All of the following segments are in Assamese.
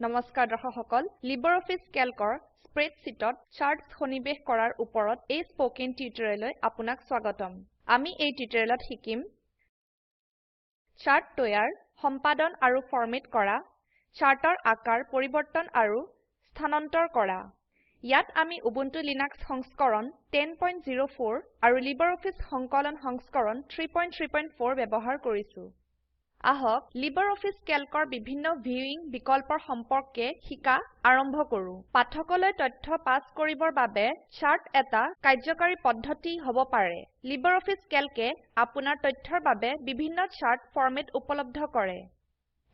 নমস্কাৰ দৰ্শক সকল LibreOffice Calcৰ স্প্ৰেডশীটত চাৰ্টস সন্নিবেশ কৰাৰ ওপৰত এই স্পোকেন টিউটোৰিয়েললৈ আপোনাক স্বাগতম আমি এই টিউটোৰিয়েলত শিকিম চাৰ্ট তৈয়াৰ সম্পাদন আৰু ফৰমেট কৰা চাৰ্টৰ আকাৰ পৰিবৰ্তন আৰু স্থানান্তৰ কৰা ইয়াত আমি উবুন্টু লিনাক্স সংস্কৰণ 1004 আৰু LibreOffice সংকলন সংস্কৰণ 334 ব্যৱহাৰ কৰিছো আহক LibreOffice Calcৰ বিভিন্ন ভিউইং বিকল্পৰ সম্পৰ্কে শিকা আৰম্ভ কৰো পাঠকলৈ তথ্য পাস কৰিবৰ বাবে চাৰ্ট এটা কাৰ্যকাৰী পদ্ধতি হ'ব পাৰে LibreOffice Calcে আপোনাৰ তথ্যৰ বাবে বিভিন্ন চাৰ্ট ফৰমেট উপলব্ধ কৰে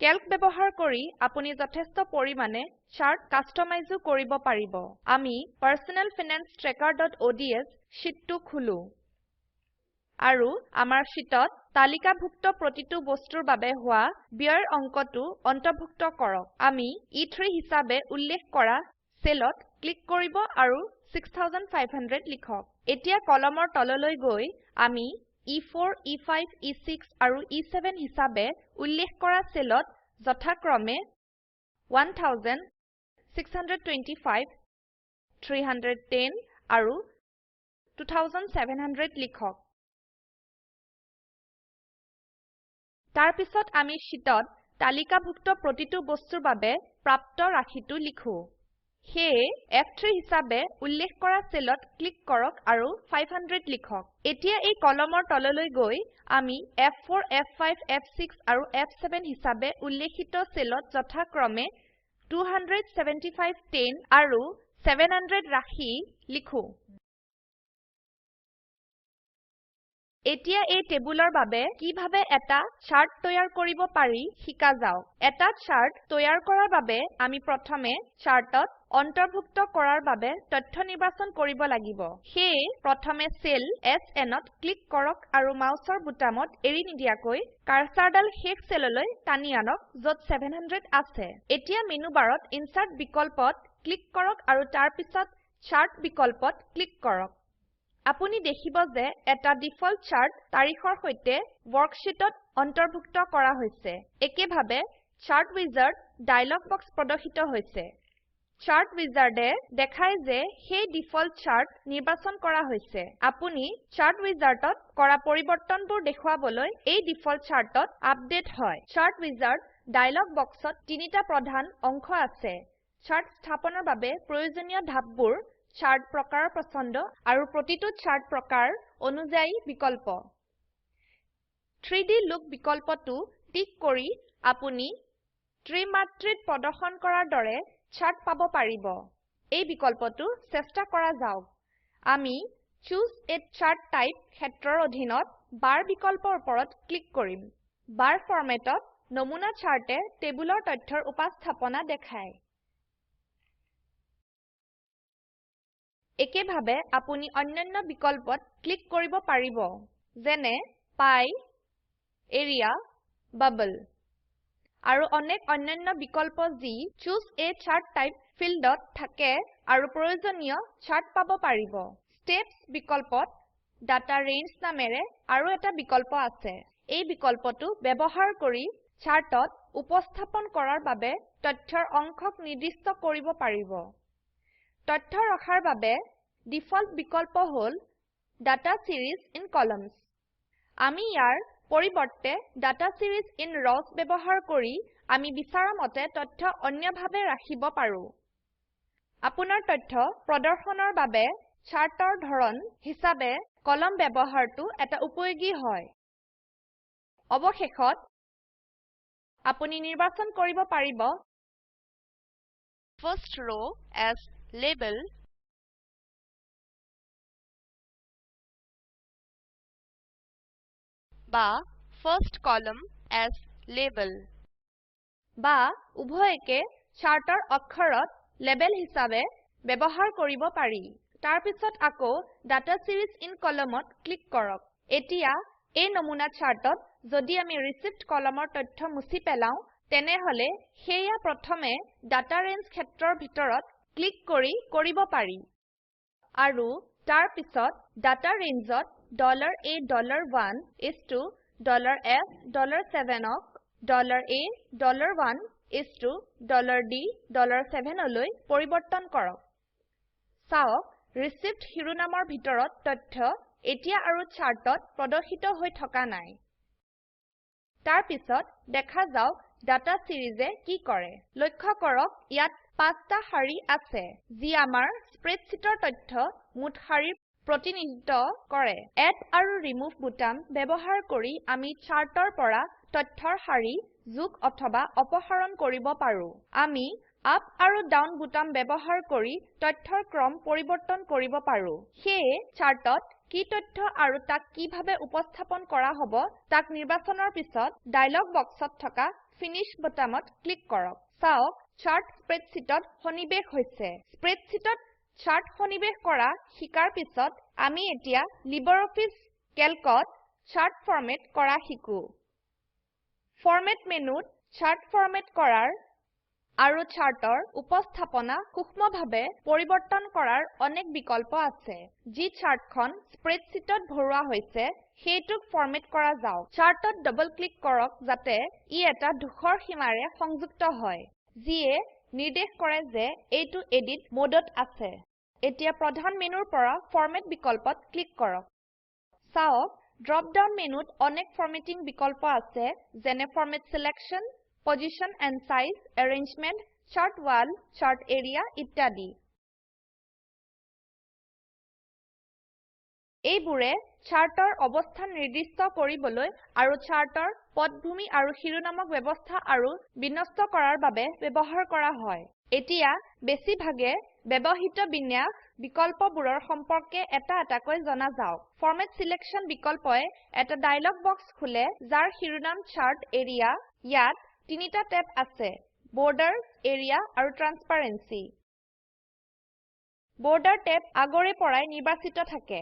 Calc ব্যৱহাৰ কৰি আপুনি যথেষ্ট পৰিমাণে চাৰ্ট কাস্টমাইজো কৰিব পাৰিব আমি personal finance trackerঅডছ শীটটো খুলো আৰু আমাৰ শীটত তালিকাভুক্ত প্ৰতিটো বস্তুৰ বাবে হোৱা ব্যয়ৰ অংকটো অন্তৰ্ভুক্ত কৰক আমি E3 হিচাবে উল্লেখ কৰা সেলত ক্লিক কৰিব আৰু 6500 লিখক এতিয়া কলমৰ তললৈ গৈ আমি E4 E5 E6 আৰু E7 হিচাবে উল্লেখ কৰা সেলত যথাক্ৰমে 1000 625 310 আৰু 2700 লিখক তাৰ পিছত আমি শীটত তালিকাভুক্ত প্ৰতিটো বস্তুৰ বাবে প্ৰাপ্ত ৰাশিটো লিখো সেয়ে F3 হিচাবে উল্লেখ কৰা সেলত ক্লিক কৰক আৰু 500 লিখক এতিয়া এই কলমৰ তললৈ গৈ আমি F4 F5 F6 আৰু F7 হিচাবে উল্লেখিত সেলত যথাক্ৰমে 275 10 আৰু 700 ৰাশি লিখো এতিয়া এই টেবুলৰ বাবে কিভাবে এটা চাৰ্ট তৈয়াৰ কৰিব পাৰি শিকা যাওক এটা চাৰ্ট তৈয়াৰ কৰাৰ বাবে আমি প্ৰথমে চাৰ্টত অন্তৰ্ভুক্ত কৰাৰ বাবে তথ্য নিৰ্বাচন কৰিব লাগিব সেয়ে প্ৰথমে সেল SNত ক্লিক কৰক আৰু মাউসৰ বুটামত এৰি নিদিয়াকৈ কাৰ্সাৰডাল শেষ সেললৈ টানি আনক যত 700 আছে এতিয়া মেনু বাৰত ইনচাৰ্ট বিকল্পত ক্লিক কৰক আৰু তাৰ পিছত চাৰ্ট বিকল্পত ক্লিক কৰক আপুনি দেখিব যে এটা ডিফল্ট চাৰ্ট তাৰিখৰ সৈতে ওয়াৰ্কশীটত অন্তৰ্ভুক্ত কৰা হৈছে একেভাবে চাৰ্ট উইজাৰ্ড ডায়লগ বক্স প্ৰদৰ্শিত হৈছে চাৰ্ট উইজাৰ্ডে দেখায় যে সেই ডিফল্ট চাৰ্ট নিৰ্বাচন কৰা হৈছে আপুনি চাৰ্ট উইজাৰ্ডত কৰা পৰিবৰ্তনবোৰ দেখুৱাবলৈ এই ডিফল্ট চাৰ্টত আপডেট হয় চাৰ্ট উইজাৰ্ড ডায়লগ বক্সত তিনিটা প্ৰধান অংশ আছে চাৰ্ট স্থাপনৰ বাবে প্ৰয়োজনীয় ধাপবোৰ চাৰ্ট প্ৰকাৰ পছন্দ আৰু প্ৰতিটো চাৰ্ট প্ৰকাৰ অনুযায়ী বিকল্প 3D লুক বিকল্পটো টিক কৰি আপুনি ত্ৰিমাত্ৰিত প্ৰদৰ্শন কৰাৰ দৰে চাৰ্ট পাব পাৰিব এই বিকল্পটো চেষ্টা কৰা যাওক আমি চুজ a চাৰ্ট টাইপ ক্ষেত্ৰৰ অধীনত বাৰ বিকল্পৰ ওপৰত ক্লিক কৰিম বাৰ ফৰমেটত নমুনা চাৰ্টে টেবুলৰ তথ্যৰ উপস্থাপনা দেখায় একেভাবে আপুনি অন্যান্য বিকল্পত ক্লিক কৰিব পাৰিব যেনে পাই এৰিয়া বাবল আৰু অনেক অন্যান্য বিকল্প যি চুজ a চাৰ্ট টাইপ ফিল্ডত থাকে আৰু প্ৰয়োজনীয় চাৰ্ট পাব পাৰিব স্টেপছ বিকল্পত ডাটা ৰেঞ্জ নামেৰে আৰু এটা বিকল্প আছে এই বিকল্পটো ব্যৱহাৰ কৰি চাৰ্টত উপস্থাপন কৰাৰ বাবে তথ্যৰ অংশক নিৰ্দিষ্ট কৰিব পাৰিব তথ্য ৰখাৰ বাবে ডিফল্ট বিকল্প হল ডাটা সিৰিজ ইন কলামছ আমি ইয়াৰ পৰিবৰ্তে ডাটা সিৰিজ ইন ৰছ ব্যৱহাৰ কৰি আমি বিচৰা মতে তথ্য অন্যভাৱে ৰাখিব পাৰো আপোনাৰ তথ্য প্ৰদৰ্শনৰ বাবে চাৰ্টৰ ধৰণ হিচাবে কলম ব্যৱহাৰটো এটা উপযোগী হয় অৱশেষত আপুনি নিৰ্বাচন কৰিব পাৰিব First row as label বা first column as label বা উভয়কে চাৰ্টৰ অক্ষৰত লেবেল হিচাবে ব্যৱহাৰ কৰিব পাৰি তাৰ পিছত আকৌ ডাটা সিৰিজ ইন কলামত ক্লিক কৰক এতিয়া এই নমুনা চাৰ্টত যদি আমি ৰিচিভড কলমৰ তথ্য মুছি পেলাও তেনেহলে হেয়া প্ৰথমে ডাটা ৰেঞ্জ ক্ষেত্ৰৰ ভিতৰত ক্লিক কৰি কৰিব পাৰি আৰু তাৰ পিছত ডাটা ৰেঞ্জত $A$1 is to $F$7 ক $A$1 is to $D $7 লৈ পৰিবৰ্তন কৰক। চাওক, ৰিচিভড শিৰোনামৰ ভিতৰত তথ্য এতিয়া আৰু চাৰ্টত প্ৰদৰ্শিত হৈ থকা নাই। তাৰ পিছত দেখা যাওক ডাটা সিৰিজে কি কৰে। লক্ষ্য কৰক ইয়াত 5টা শাৰী আছে যি আমাৰ স্প্ৰেডশীটৰ তথ্য মুঠ শাৰীৰ প্ৰতিনিধিত্ব কৰে। এড আৰু ৰিমুভ বুটাম ব্যৱহাৰ কৰি আমি চাৰ্টৰ পৰা তথ্যৰ শাৰী যোগ অথবা অপসাৰণ কৰিব পাৰো। আমি আপ আৰু ডাউন বুটাম ব্যৱহাৰ কৰি তথ্যৰ ক্ৰম পৰিবৰ্তন কৰিব পাৰো। সেয়ে চাৰ্টত কি তথ্য আৰু তাক কিভাৱে উপস্থাপন কৰা হ'ব তাক নিৰ্বাচনৰ পিছত ডায়লগ বক্সত থকা ফিনিশ বুটামত ক্লিক কৰক। চাওক, চাৰ্ট স্প্ৰেডশীটত সন্নিবেশ হৈছে। স্প্ৰেডশীটত চাৰ্ট সন্নিবেশ কৰা শিকাৰ পিছত আমি এতিয়া লিব্ৰিঅফিছ কেল্কত চাৰ্ট ফৰমেট কৰা শিকো। ফৰমেট মেনুত চাৰ্ট ফৰমেট কৰাৰ আৰু চাৰ্টৰ উপস্থাপনা সূক্ষ্মভাৱে পৰিবৰ্তন কৰাৰ অনেক বিকল্প আছে। যি চাৰ্টখন স্প্ৰেডশীটত ভৰোৱা হৈছে সেইটোক ফৰমেট কৰা যাওক। চাৰ্টত ডবল ক্লিক কৰক যাতে ই এটা ধূসৰ সীমাৰে সংযুক্ত হয়, যিয়ে নিৰ্দেশ কৰে যে এইটো এডিট মোডত আছে। এতিয়া প্ৰধান মেনুৰ পৰা ফৰমেট বিকল্পত ক্লিক কৰক। চাওক, ড্ৰপ ডাউন মেনুত অনেক ফৰমেটিং বিকল্প আছে যেনে format সিলেকশ্যন, Position and Size, Arrangement, Chart Wall, Chart Area ইত্যাদি। এইবোৰে চাৰ্টৰ অৱস্থান নিৰ্দিষ্ট কৰিবলৈ আৰু চাৰ্টৰ পটভূমি আৰু শিৰোনামক ব্যৱস্থা আৰু বিন্যস্ত কৰাৰ বাবে ব্যৱহাৰ কৰা হয়। এতিয়া বেছিভাগে ব্যৱহৃত বিন্যাস বিকল্পবোৰৰ সম্পৰ্কে এটাকৈ জনা যাওক। ফৰমেট সিলেকশ্যন বিকল্পয়ে এটা ডায়লগ বক্স খোলে যাৰ শিৰোনাম চাৰ্ট এৰিয়া। ইয়াত 3টা টেব আছে: বৰ্ডাৰ্ছ, এৰিয়া আৰু ট্ৰান্সপাৰেন্সি। বৰ্ডাৰ টেব আগৰে পৰাই নিৰ্বাচিত থাকে।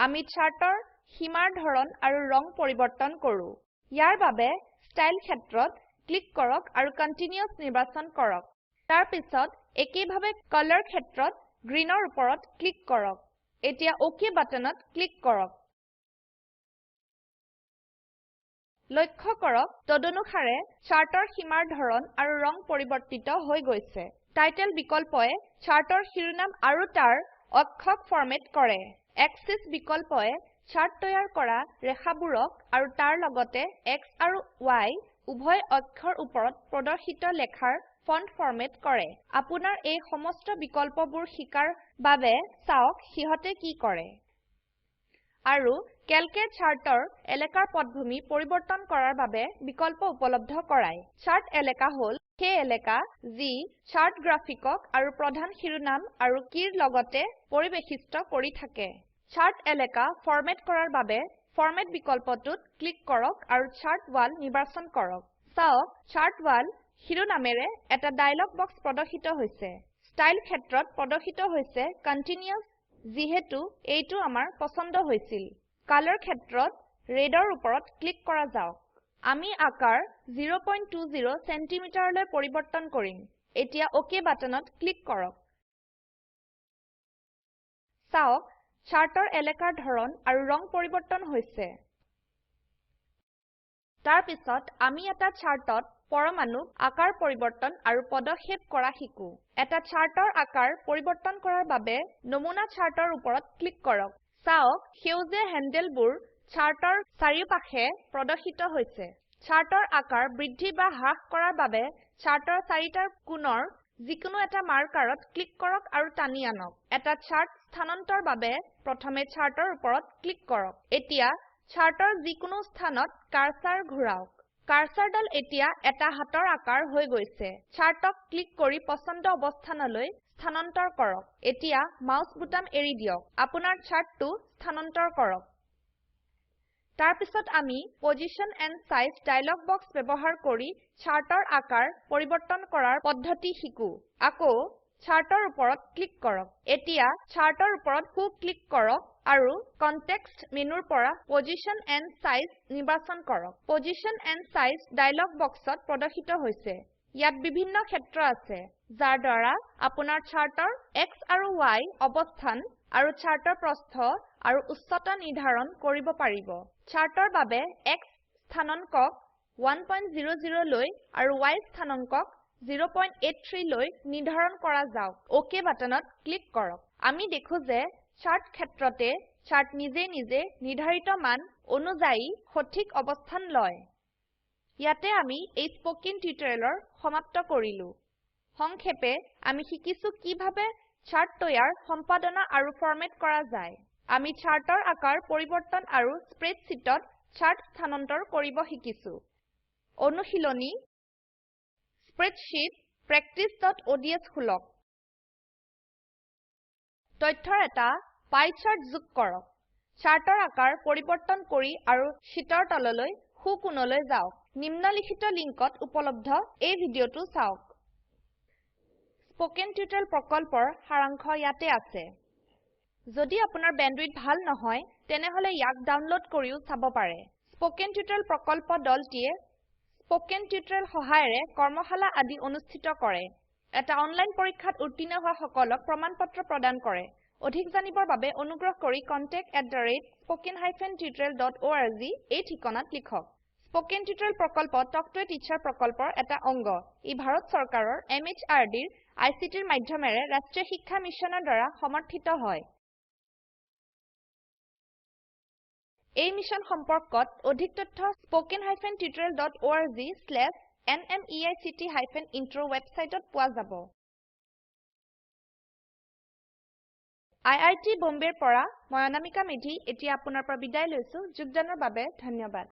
আমি চাৰ্টৰ সীমাৰ ধৰণ আৰু ৰং পৰিবৰ্তন কৰো। ইয়াৰ বাবে ষ্টাইল ক্ষেত্ৰত ক্লিক কৰক আৰু কণ্টিনিউয়াছ নিৰ্বাচন কৰক। তাৰ পিছত একেইভাৱে কলৰ ক্ষেত্ৰত গ্ৰীনৰ ওপৰত ক্লিক কৰক। এতিয়া OK বাটনত ক্লিক কৰক। লক্ষ্য কৰক তদনুসাৰে চাৰ্টৰ সীমাৰ ধৰণ আৰু ৰং পৰিবৰ্তিত হৈ গৈছে। টাইটেল বিকল্পয়ে চাৰ্টৰ শিৰোনাম আৰু তাৰ অক্ষক ফৰমেট কৰে। এক্সিছ বিকল্পয়ে চাৰ্ট তৈয়াৰ কৰা ৰেখাবোৰক আৰু তাৰ লগতে X আৰু Y উভয় অক্ষৰ ওপৰত প্ৰদৰ্শিত লেখাৰ ফন্ট ফৰমেট কৰে। আপোনাৰ এই সমস্ত বিকল্পবোৰ শিকাৰ বাবে চাওক সিহতে কি কৰে। আৰু কেলকে চাৰ্টৰ এলেকাৰ পটভূমি পৰিবৰ্তন কৰাৰ বাবে বিকল্প উপলব্ধ কৰায়। চাৰ্ট এলেকা হল সেই এলেকা যি চাৰ্ট গ্ৰাফিকক আৰু প্ৰধান শিৰোনাম আৰু কিৰ লগতে পৰিবেষ্টিত কৰি থাকে। চাৰ্ট এলেকা ফৰমেট কৰাৰ বাবে ফৰমেট বিকল্পটোত ক্লিক কৰক আৰু চাৰ্ট ৱাল নিৰ্বাচন কৰক। চাওক, চাৰ্ট ৱাল শিৰোনামেৰে এটা ডায়লগ বক্স প্ৰদৰ্শিত হৈছে। ষ্টাইল ক্ষেত্ৰত প্ৰদৰ্শিত হৈছে কণ্টিনিউয়াছ যিহেতু এইটো আমাৰ পছন্দ হৈছিল। কালাৰ ক্ষেত্ৰত ৰেডৰ ওপৰত ক্লিক কৰা যাওক। আমি আকাৰ 0.20 সেন্টিমিটাৰলৈ পৰিবৰ্তন কৰিম। এতিয়া OK বাটনত ক্লিক কৰক। চাওক, চাৰ্টৰ এলেকাৰ ধৰণ আৰু ৰং পৰিবৰ্তন হৈছে। তাৰ পিছত আমি এটা চাৰ্টত পৰমাণুক আকাৰ পৰিবৰ্তন আৰু পদক্ষেপ কৰা শিকো। এটা চাৰ্টৰ আকাৰ পৰিবৰ্তন কৰাৰ বাবে নমুনা চাৰ্টৰ ওপৰত ক্লিক কৰক। চাওক, সেউজীয়া হ্যান্ডেলবোৰ চাৰ্টৰ চাৰিওপাশে প্ৰদৰ্শিত হৈছে। চাৰ্টৰ আকাৰ বৃদ্ধি বা হ্ৰাস কৰাৰ বাবে চাৰ্টৰ চাৰিটাৰ কোণৰ যিকোনো এটা মাৰ্কাৰত ক্লিক কৰক আৰু টানি আনক। এটা চাৰ্ট স্থানান্তৰ বাবে প্ৰথমে চাৰ্টৰ ওপৰত ক্লিক কৰক। এতিয়া চাৰ্টৰ যিকোনো স্থানত কাৰ্সাৰ ঘোৰাওক। কাৰ্সাৰডাল এতিয়া এটা হাতৰ আকাৰ হৈ গৈছে। চাৰ্টক ক্লিক কৰি পছন্দ অৱস্থানলৈ স্থানান্তৰ কৰক। এতিয়া মাউস বুটাম এৰি দিয়ক। আপোনাৰ চাৰ্টটো স্থানান্তৰ কৰক। তাৰ পিছত আমি position and size dialog box ব্যৱহাৰ কৰি চাৰ্টৰ আকাৰ পৰিবৰ্তন কৰাৰ পদ্ধতি শিকো। আকৌ চাৰ্টৰ ওপৰত ক্লিক কৰক। এতিয়া চাৰ্টৰ ওপৰত সো ক্লিক কৰক আৰু কনটেক্সট মেনুৰ পৰা পজিশন এণ্ড সাইজ নিৰ্বাচন কৰক। পজিশন এণ্ড সাইজ ডায়লগ বক্সত প্ৰদৰ্শিত হৈছে। ইয়াত বিভিন্ন ক্ষেত্ৰ আছে যাৰ দ্বাৰা আপোনাৰ চাৰ্টৰ X আৰু Y অৱস্থান আৰু চাৰ্টৰ প্ৰস্থ আৰু উচ্চতা নিৰ্ধাৰণ কৰিব পাৰিব। চাৰ্টৰ বাবে X স্থানাঙ্কক 1.00 লৈ আৰু y স্থানাঙ্কক 0.83 লৈ নিৰ্ধাৰণ কৰা যাওক OK বাটনত ক্লিক কৰক আমি দেখো যে চাৰ্ট ক্ষেত্ৰতে চাৰ্ট নিজে নিৰ্ধাৰিত মান অনুযায়ী সঠিক অৱস্থান লয় ইয়াতে আমি এই স্পোকেন টিউটোৰিয়েলৰ সমাপ্ত কৰিলো সংক্ষেপে আমি শিকিছো কিভাবে চাৰ্ট তৈয়াৰ সম্পাদনা আৰু ফৰমেট কৰা যায় আমি চাৰ্টৰ আকাৰ পৰিবৰ্তন আৰু স্প্ৰেডশীটত চাৰ্ট স্থানান্তৰ কৰিব শিকিছো অনুশীলনী স্প্ৰেডশীট practice.ods খুলক তথ্যৰ এটা পাই চাৰ্ট যোগ কৰক চাৰ্টৰ আকাৰ পৰিবৰ্তন কৰি আৰু শীটৰ তললৈ সোঁকোণলৈ যাওক নিম্নলিখিত লিংকত উপলব্ধ এই ভিডিঅটো চাওক স্পোকেন টিউটোৰিয়েল প্ৰকল্পৰ সাৰাংশ ইয়াতে আছে যদি আপোনাৰ বেণ্ডউইথ ভাল নহয় তেনেহলে ইয়াক ডাউনলোড কৰিও চাব পাৰে স্পোকেন টিউটোৰিয়েল প্ৰকল্প দলটিয়ে স্পোকেন টিউটোৰিয়েল সহায়েৰে কৰ্মশালা আদি অনুষ্ঠিত কৰে এটা অনলাইন পৰীক্ষাত উত্তীৰ্ণ হোৱা সকলক প্ৰমাণপত্ৰ প্ৰদান কৰে অধিক জানিবৰ বাবে অনুগ্ৰহ কৰি contact@spoken-tutorial.org এই ঠিকনাত লিখক স্পোকেন টিউটোৰিয়েল প্ৰকল্প টক টু এ টিচাৰ প্ৰকল্পৰ এটা অংগ ই ভাৰত চৰকাৰৰ MHRDৰ ICTৰ মাধ্যমেৰে ৰাষ্ট্ৰীয় শিক্ষা মিছনৰ দ্বাৰা সমৰ্থিত হয় এই মিশন সম্পৰ্কত অধিক তথ্য spoken-tutorial.org/nmeict-intro ওয়েবসাইটত পোৱা যাব IIT বম্বেৰ পৰা মই অনামিকা মেধি এতিয়া আপোনাৰ পৰা বিদায় লৈছো যোগদানৰ বাবে ধন্যবাদ